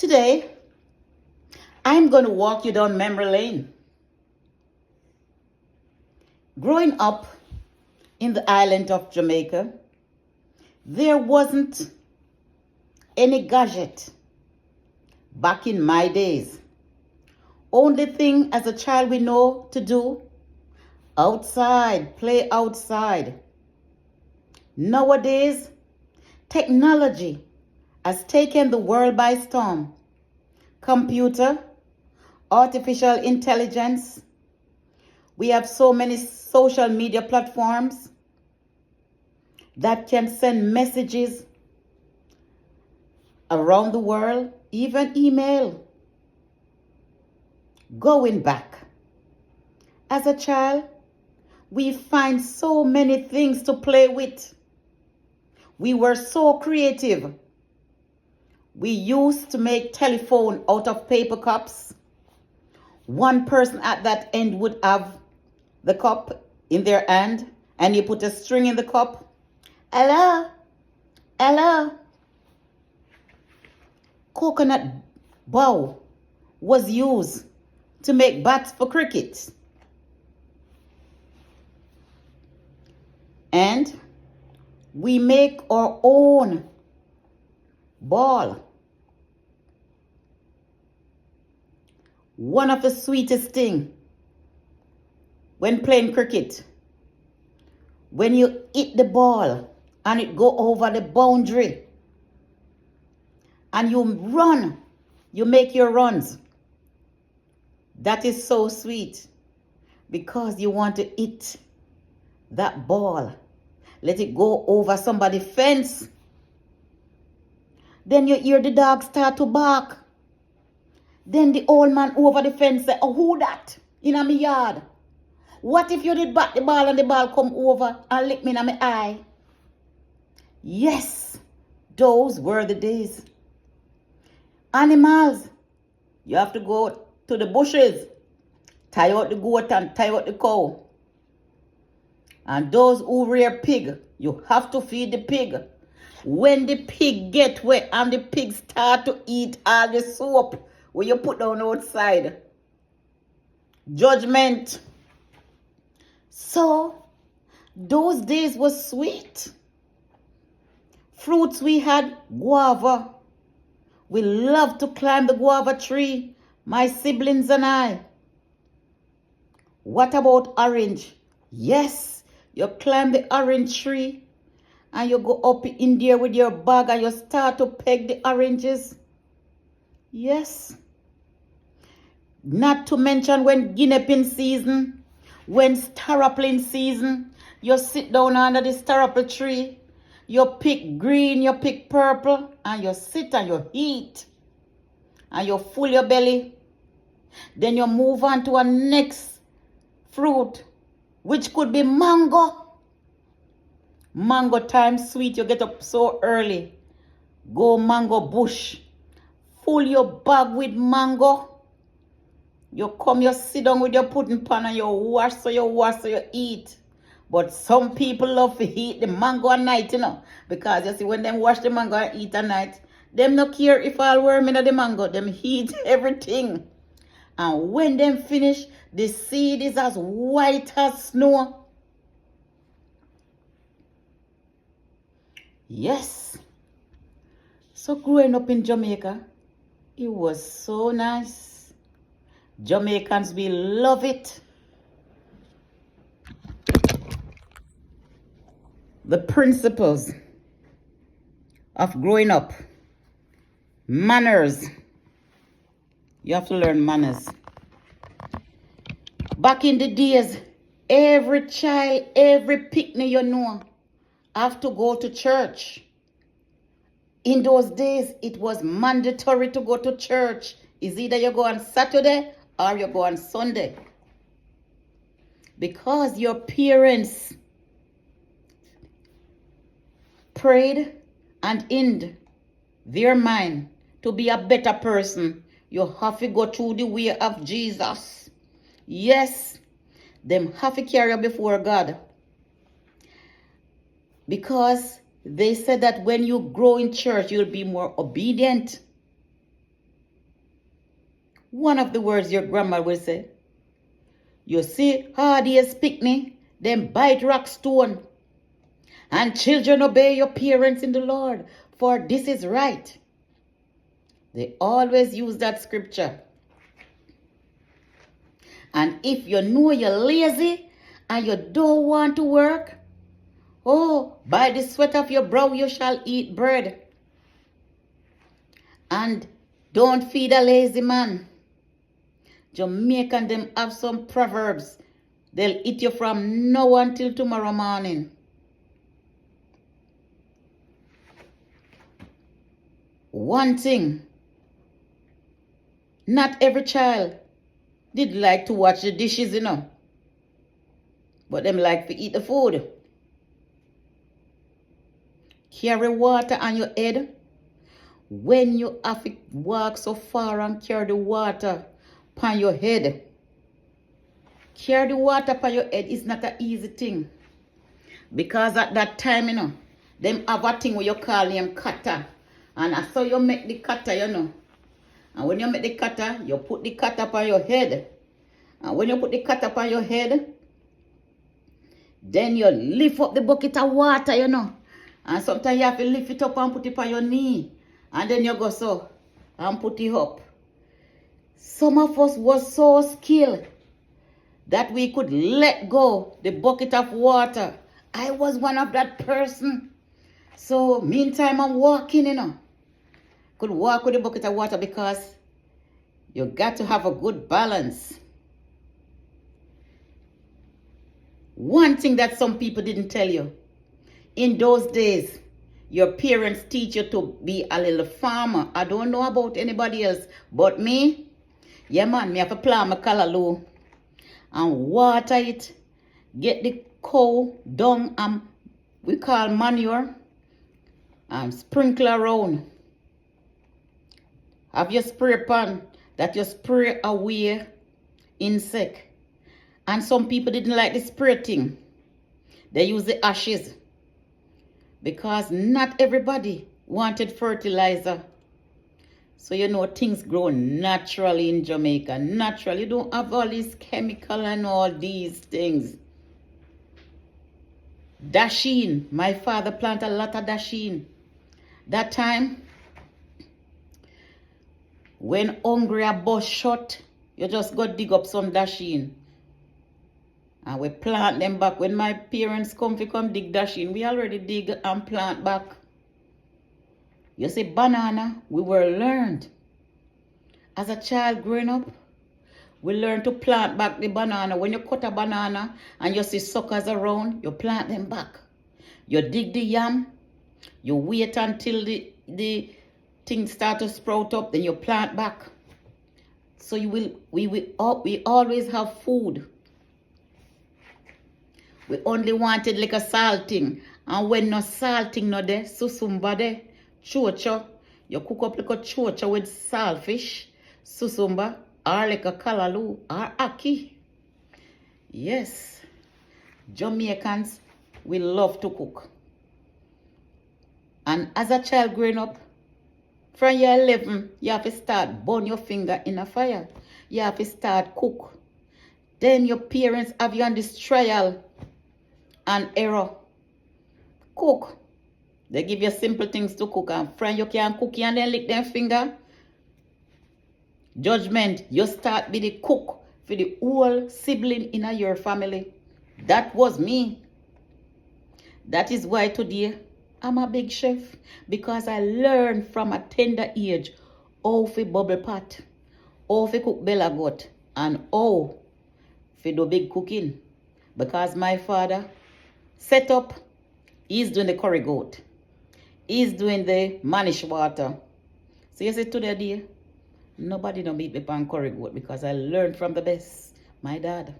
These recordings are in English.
Today, I'm going to walk you down memory lane. Growing up in the island of Jamaica, there wasn't any gadget back in my days. Only thing as a child we know to do, outside, play outside. Nowadays, technology has taken the world by storm. Computer, artificial intelligence. We have so many social media platforms that can send messages around the world, even email. Going back, as a child, we find so many things to play with. We were so creative. We used to make telephone out of paper cups. One person at that end would have the cup in their hand, and you put a string in the cup. Hello, hello. Coconut bow was used to make bats for cricket. And we make our own ball. One of the sweetest thing when playing cricket, when you hit the ball and it go over the boundary and you run, you make your runs. That is so sweet because you want to hit that ball. Let it go over somebody's fence. Then you hear the dog start to bark. Then the old man over the fence say, "Oh, who that? In my yard? What if you did bat the ball and the ball come over and lick me in my eye?" Yes, those were the days. Animals, you have to go to the bushes, tie out the goat and tie out the cow. And those who rear pig, you have to feed the pig. When the pig get wet and the pig start to eat all the soap where you put down outside. Judgment. So, those days was sweet. Fruits we had, guava. We loved to climb the guava tree, my siblings and I. What about orange? Yes, you climb the orange tree and you go up in there with your bag and you start to peg the oranges. Yes. Not to mention when guinea season, when starapling season, you sit down under the starapple tree, you pick green, you pick purple, and you sit and you eat. And you full your belly. Then you move on to a next fruit, which could be mango. Mango time sweet, you get up so early. Go mango bush. Full your bag with mango. You come, you sit down with your pudding pan and you wash so you eat. But some people love to eat the mango at night, because you see when them wash the mango and eat at night, them no care if all worm in the mango, them eat everything. And when them finish, the seed is as white as snow. Yes. So growing up in Jamaica, it was so nice. Jamaicans, we love it. The principles of growing up. Manners. You have to learn manners. Back in the days, every child, every picnic have to go to church. In those days, it was mandatory to go to church. It's either you go on Saturday or you go on Sunday. Because your parents prayed and in their mind to be a better person, you have to go through the way of Jesus. Yes, them have to carry you before God. Because they said that when you grow in church, you'll be more obedient. One of the words your grandma will say. You see, hard ears picnic, them bite rock stone. And children, obey your parents in the Lord, for this is right. They always use that scripture. And if you know you're lazy and you don't want to work, oh, by the sweat of your brow you shall eat bread. And don't feed a lazy man. Jamaican them have some proverbs. They'll eat you from now until tomorrow morning. One thing, not every child did like to watch the dishes, but them like to eat the food. Carry water on your head. When you have to walk so far and carry the water upon your head. Carry the water upon your head is not an easy thing. Because at that time, them have a thing where you call them cutter. And so you make the cutter, And when you make the cutter, you put the cutter upon your head. And when you put the cutter upon your head, then you lift up the bucket of water, And sometimes you have to lift it up and put it on your knee. And then you go so and put it up. Some of us was so skilled that we could let go the bucket of water. I was one of that person. So meantime I'm walking, Could walk with the bucket of water because you got to have a good balance. One thing that some people didn't tell you. In those days, your parents teach you to be a little farmer. I don't know about anybody else, but me, yeah man, me have to plant my callaloo and water it, get the cow dung and we call manure and sprinkle around. Have your spray pan that you spray away insect. And some people didn't like the spray thing. They use the ashes. Because not everybody wanted fertilizer. So things grow naturally in Jamaica. Naturally, you don't have all these chemical and all these things. Dasheen. My father planted a lot of dasheen. That time, when hungry a bush shut, you just go dig up some dasheen. And we plant them back. When my parents come dig dasheen, we already dig and plant back. You see, banana, we were learned. As a child growing up, we learned to plant back the banana. When you cut a banana and you see suckers around, you plant them back. You dig the yam, you wait until the things start to sprout up, then you plant back. So we always have food. We only wanted like a salting. And when no salting no there, susumba there, chocha, you cook up like a chocha with saltfish, susumba, or like a callaloo, or ackee. Yes, Jamaicans, we love to cook. And as a child growing up, from year 11, you have to start burn your finger in a fire. You have to start cook. Then your parents have you on this trial and error. Cook. They give you simple things to cook. And friend, you can't cook and then lick them finger. Judgment. You start be the cook for the whole sibling in your family. That was me. That is why today I'm a big chef. Because I learned from a tender age how to bubble pot, how to cook bella goat, and how to do big cooking. Because my father set up, he's doing the curry goat. He's doing the manish water. So you see today, nobody don't beat me on curry goat because I learned from the best. My dad.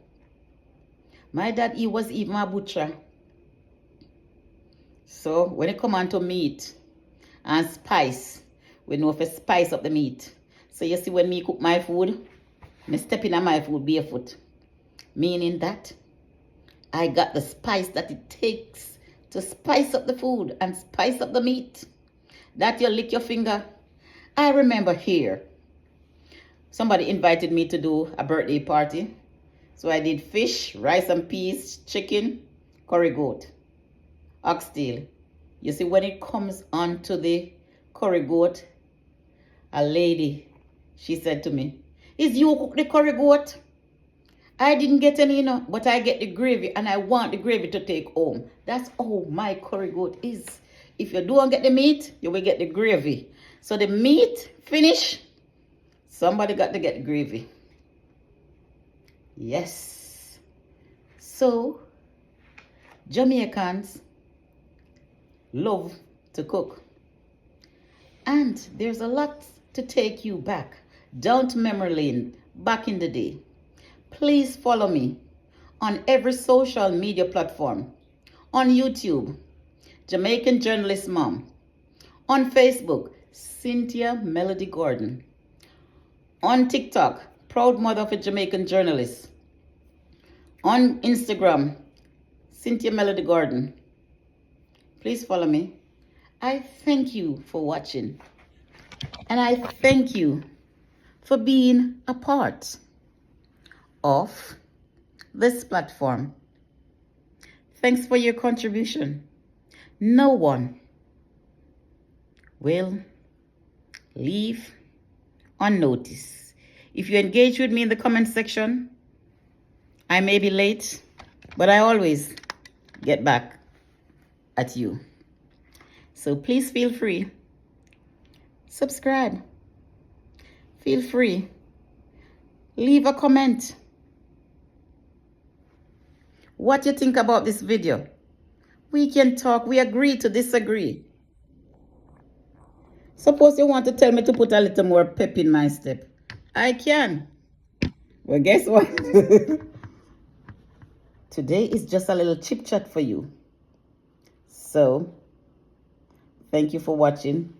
My dad, he was even a butcher. So when it come on to meat and spice, we know if to spice up the meat. So you see when me cook my food, me step in on my food barefoot. Meaning that I got the spice that it takes to spice up the food and spice up the meat. That you lick your finger. I remember here, Somebody invited me to do a birthday party. So I did fish, rice and peas, chicken, curry goat, oxtail. You see, when it comes on to the curry goat, a lady, she said to me, "Is you cook the curry goat?" I didn't get any, but I get the gravy, and I want the gravy to take home. That's all my curry goat is. If you don't get the meat, you will get the gravy. So the meat finish, somebody got to get the gravy. Yes. So Jamaicans love to cook. And there's a lot to take you back down to memory lane back in the day. Please follow me on every social media platform. On YouTube, Jamaican Journalist Mom. On Facebook, Cynthia Melody Gordon. On TikTok, Proud Mother of a Jamaican Journalist. On Instagram, Cynthia Melody Gordon. Please follow me. I thank you for watching. And I thank you for being a part of this platform. Thanks for your contribution. No one will leave unnoticed. If you engage with me in the comment section, I may be late, but I always get back at you. So please feel free. Subscribe. Feel free. Leave a comment. What you think about this video? We can talk. We agree to disagree. Suppose you want to tell me to put a little more pep in my step. I can. Well, guess what? Today is just a little chit chat for you. So, thank you for watching.